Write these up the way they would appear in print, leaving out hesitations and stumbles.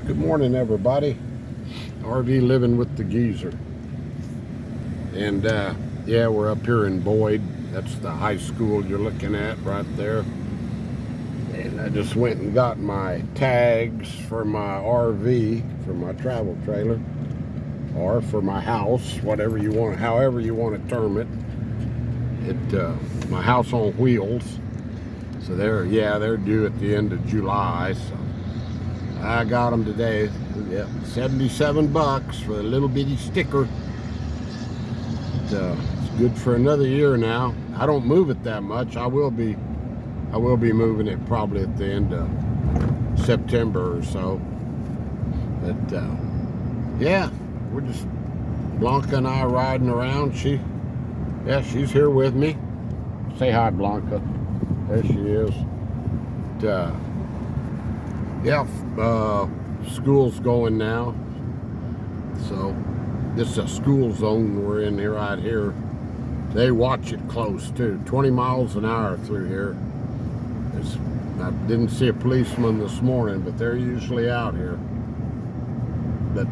Good morning, everybody. RV living with the geezer. And yeah, we're up here in Boyd. That's the high school you're looking at right there. And I just went and got my tags for my RV, for my travel trailer, or for my house, whatever you want, however you want to term it. My house on wheels. So they're due at the end of July. So I got them today. Yep, $77 for a little bitty sticker. It's good for another year now. I don't move it that much. I will be moving it probably at the end of September or so. But yeah, we're just Blanca and I riding around. She's here with me. Say hi, Blanca. There she is. School's going now. So this is a school zone we're in here right here. They watch it close too. 20 miles an hour through here. I didn't see a policeman this morning, but they're usually out here. But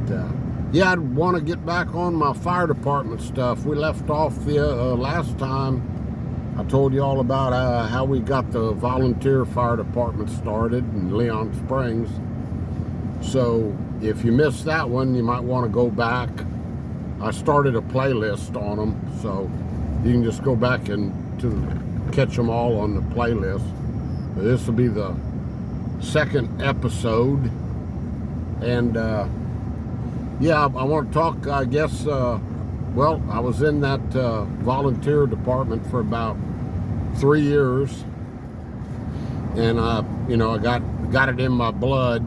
yeah, I'd want to get back on my fire department stuff. We left off the last time. I told you all about how we got the volunteer fire department started in Leon Springs. So if you missed that one, you might want to go back. I started a playlist on them, so you can just go back and to catch them all on the playlist. But this will be the second episode. And yeah, I want to talk, I guess, well, I was in that volunteer department for about 3 years, and I got it in my blood.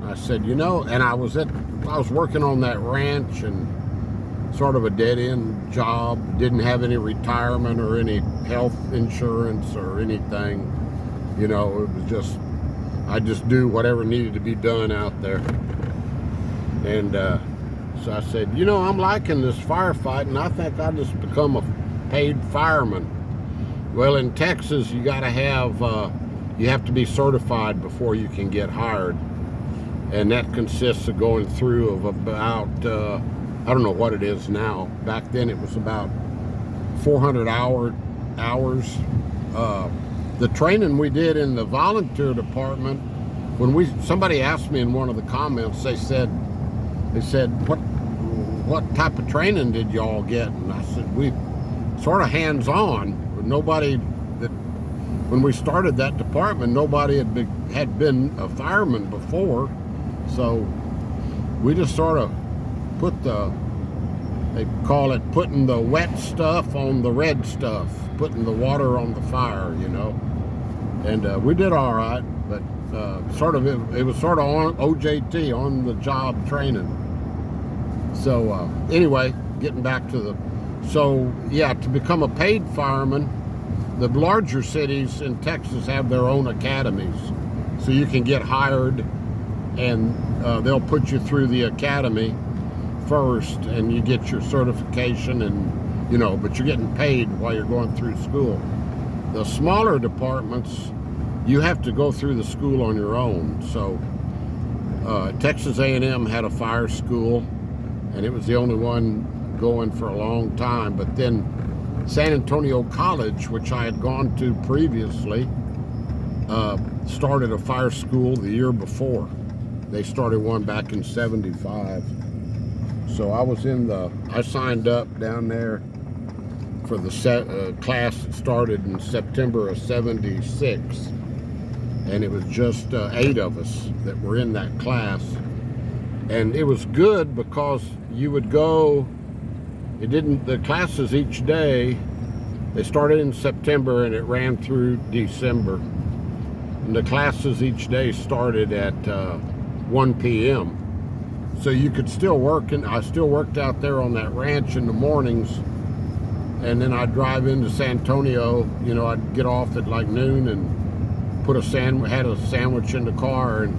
I said, and I was working on that ranch and sort of a dead-end job. Didn't have any retirement or any health insurance or anything. It was just I just do whatever needed to be done out there. And so I said, I'm liking this firefighting. I think I'll just become a paid fireman. Well, in Texas, you got to have to be certified before you can get hired. And that consists of going through of about, I don't know what it is now. Back then, it was about 400 hours. The training we did in the volunteer department, somebody asked me in one of the comments, they said, what type of training did y'all get? And I said, we sort of hands-on. When we started that department, nobody had been a fireman before. So we just sort of they call it putting the wet stuff on the red stuff, putting the water on the fire, And we did all right, but it was sort of on OJT, on the job training. So anyway, getting back to to become a paid fireman, the larger cities in Texas have their own academies. So you can get hired, and they'll put you through the academy first, and you get your certification, and but you're getting paid while you're going through school. The smaller departments, you have to go through the school on your own. So Texas A&M had a fire school, and it was the only one going for a long time. But then San Antonio College, which I had gone to previously, started a fire school the year before. They started one back in '75. So I signed up down there for the class that started in September of '76. And it was just 8 of us that were in that class. And it was good because you would go, the classes each day, they started in September and it ran through December. And the classes each day started at 1 p.m. So you could still work, and I still worked out there on that ranch in the mornings. And then I'd drive into San Antonio, I'd get off at like noon and had a sandwich in the car and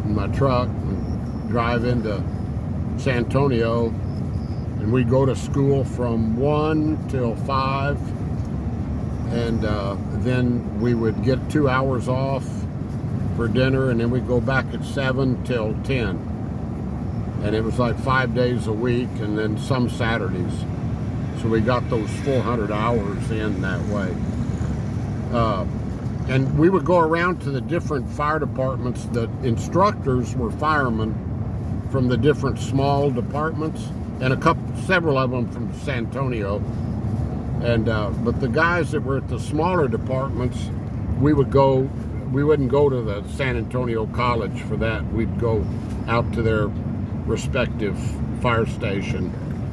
in my truck and drive into San Antonio, and we'd go to school from 1 till 5, and then we would get 2 hours off, for dinner, and then we'd go back at 7 till 10. And it was like 5 days a week, and then some Saturdays. So we got those 400 hours in that way. And we would go around to the different fire departments. The instructors were firemen from the different small departments, and several of them from San Antonio. And but the guys that were at the smaller departments, we wouldn't go to the San Antonio College for that. We'd go out to their respective fire station.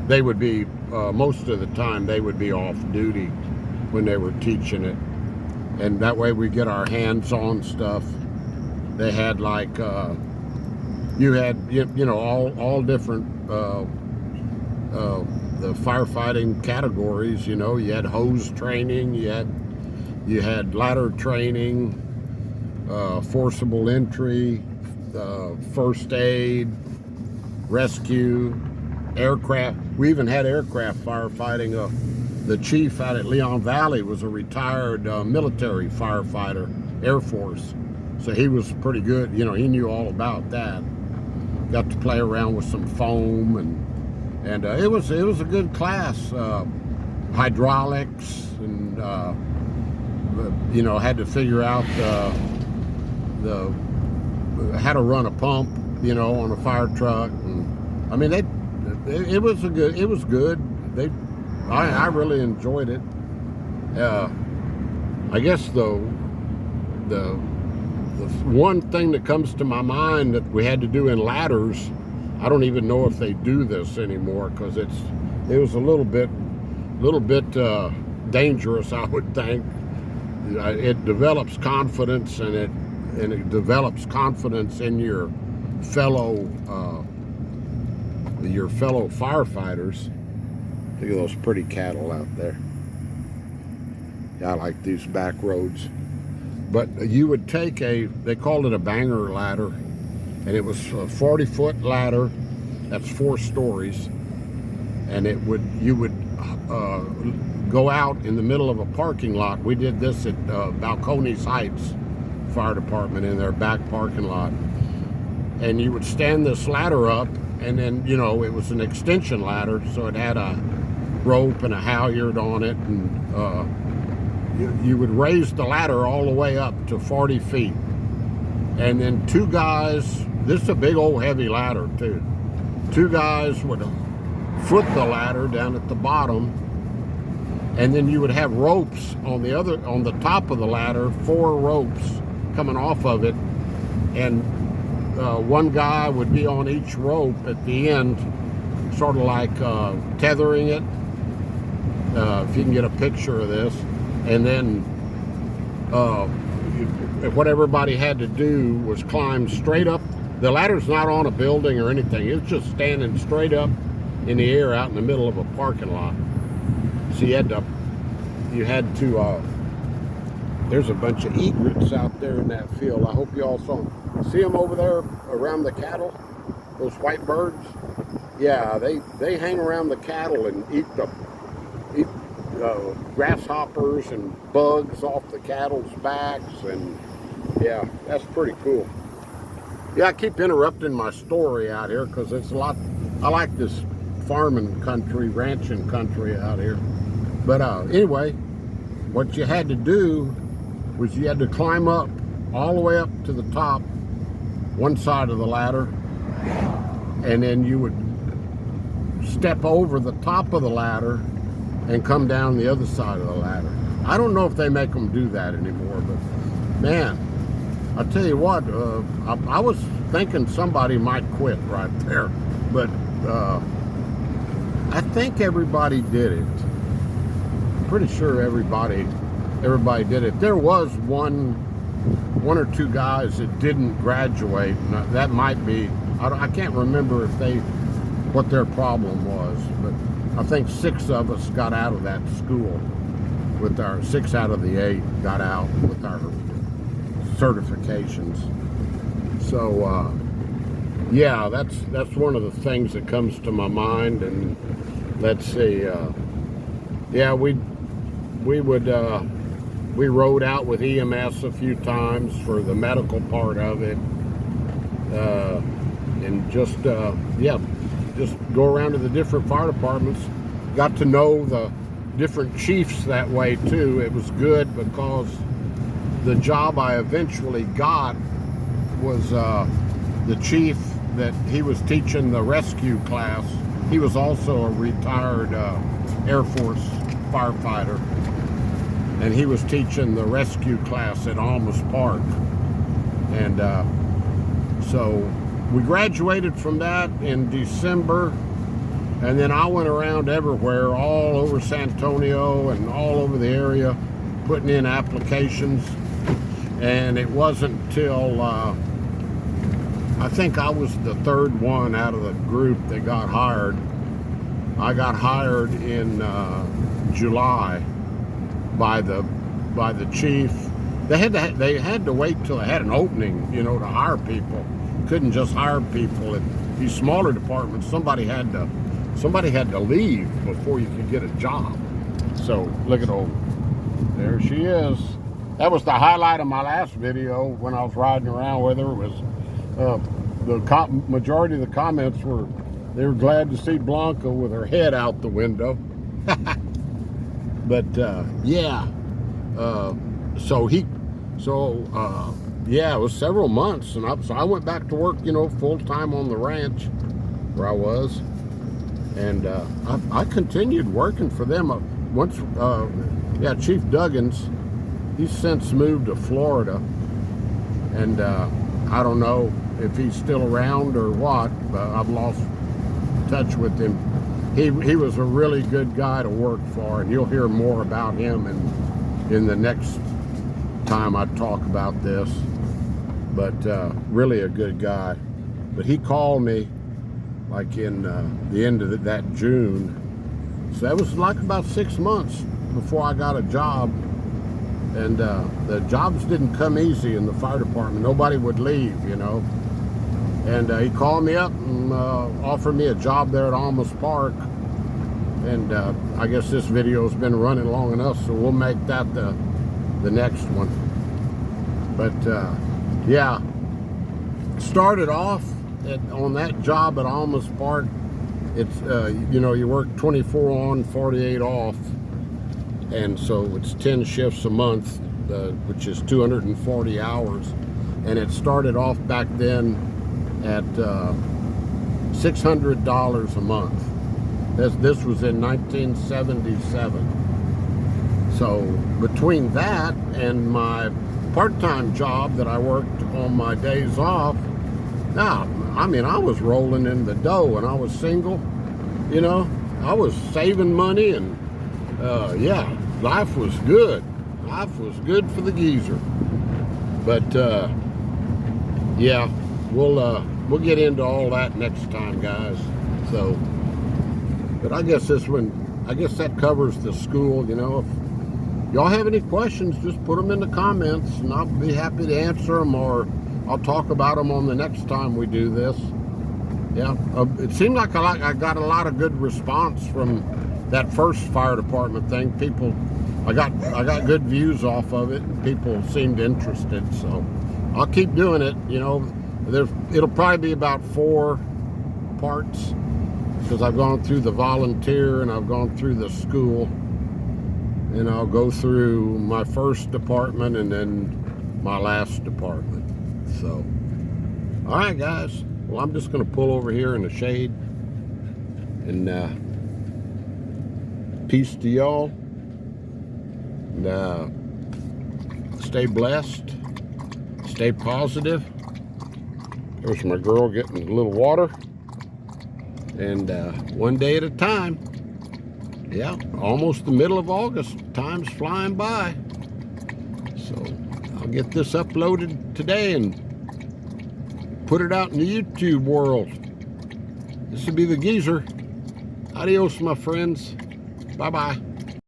They would be, most of the time, they would be off duty when they were teaching it. And that way we get our hands-on stuff. They had like, you know, all different, the firefighting categories. You know, you had hose training, you had ladder training, forcible entry, first aid, rescue, aircraft. We even had aircraft firefighting. The chief out at Leon Valley was a retired military firefighter, Air Force. So he was pretty good. You know, he knew all about that. Got to play around with some foam, and it was a good class. Hydraulics, and you know, had to figure out how to run a pump, you know, on a fire truck. And I mean, it was good. I really enjoyed it. I guess the one thing that comes to my mind that we had to do in ladders, I don't even know if they do this anymore, because it was a little bit dangerous, I would think. It develops confidence, and it develops confidence in your fellow firefighters. Look at those pretty cattle out there. Yeah, I like these back roads. But you would take they called it a banger ladder, and it was a 40-foot ladder. That's 4 stories. And you would go out in the middle of a parking lot. We did this at Balcones Heights Fire Department in their back parking lot. And you would stand this ladder up, and then, you know, it was an extension ladder, so it had a rope and a halyard on it, and you would raise the ladder all the way up to 40 feet. And then 2 guys, this is a big old heavy ladder too, 2 guys would foot the ladder down at the bottom, and then you would have ropes on the top of the ladder, 4 ropes coming off of it, and one guy would be on each rope at the end, sort of like tethering it, if you can get a picture of this. And then what everybody had to do was climb straight up. The ladder's not on a building or anything. It's just standing straight up in the air out in the middle of a parking lot. So you had to there's a bunch of egrets out there in that field. I hope you all saw them. See them over there around the cattle? Those white birds? Yeah, they hang around the cattle and eat grasshoppers and bugs off the cattle's backs, and yeah, that's pretty cool. Yeah, I keep interrupting my story out here because it's a lot. I like this farming country, ranching country out here. But anyway, what you had to do was you had to climb up all the way up to the top, one side of the ladder, and then you would step over the top of the ladder and come down the other side of the ladder. I don't know if they make them do that anymore, but man, I'll tell you what, I was thinking somebody might quit right there, but I think everybody did it. I'm pretty sure everybody did it. There was one or 2 guys that didn't graduate, and that might be, I can't remember what their problem was, but I think 6 of us got out of that school with 6 out of the 8 got out with our certifications. So yeah, that's one of the things that comes to my mind. And let's see, yeah, we would We rode out with EMS a few times for the medical part of it. And just, yeah, just go around to the different fire departments. Got to know the different chiefs that way too. It was good because the job I eventually got was the chief that he was teaching the rescue class. He was also a retired Air Force firefighter, and he was teaching the rescue class at Almas Park. And so we graduated from that in December, and then I went around everywhere, all over San Antonio and all over the area, putting in applications. And it wasn't till I think I was the third one out of the group that got hired. I got hired in July by the chief. They had to wait till they had an opening, you know, to hire people. Couldn't just hire people at these smaller departments. Somebody had to leave before you could get a job. So look at old, there she is. That was the highlight of my last video when I was riding around with her. Was the majority of the comments were they were glad to see Blanca with her head out the window. But yeah, yeah, it was several months, and so I went back to work, you know, full time on the ranch where I was, and I continued working for them. Once, yeah, Chief Duggins, he's since moved to Florida, and I don't know if he's still around or what, but I've lost touch with him. He was a really good guy to work for, and you'll hear more about him in the next time I talk about this. But really a good guy. But he called me like in the end of that June. So that was like about 6 months before I got a job. And the jobs didn't come easy in the fire department. Nobody would leave, you know. And he called me up and offered me a job there at Almas Park. And I guess this video's been running long enough, so we'll make that the next one. But yeah, started off on that job at Almas Park. It's you know, you work 24 on, 48 off, and so it's 10 shifts a month, which is 240 hours. And it started off back then at $600 a month. This was in 1977. So between that and my part-time job that I worked on my days off, now, I mean, I was rolling in the dough, and I was single, you know. I was saving money, and yeah, life was good. Life was good for the geezer. But yeah, we'll get into all that next time, guys. So, but I guess that covers the school, you know. If y'all have any questions, just put them in the comments, and I'll be happy to answer them, or I'll talk about them on the next time we do this. Yeah, it seemed like I got a lot of good response from that first fire department thing. People, I got good views off of it, and people seemed interested. So I'll keep doing it. You know, it'll probably be about 4 parts, because I've gone through the volunteer and I've gone through the school, and I'll go through my first department and then my last department. So, all right, guys. Well, I'm just going to pull over here in the shade, and peace to y'all, and stay blessed, stay positive. There's my girl getting a little water, and one day at a time. Yeah, almost the middle of August. Time's flying by. So I'll get this uploaded today and put it out in the YouTube world. This will be the Geezer. Adios, my friends. Bye-bye.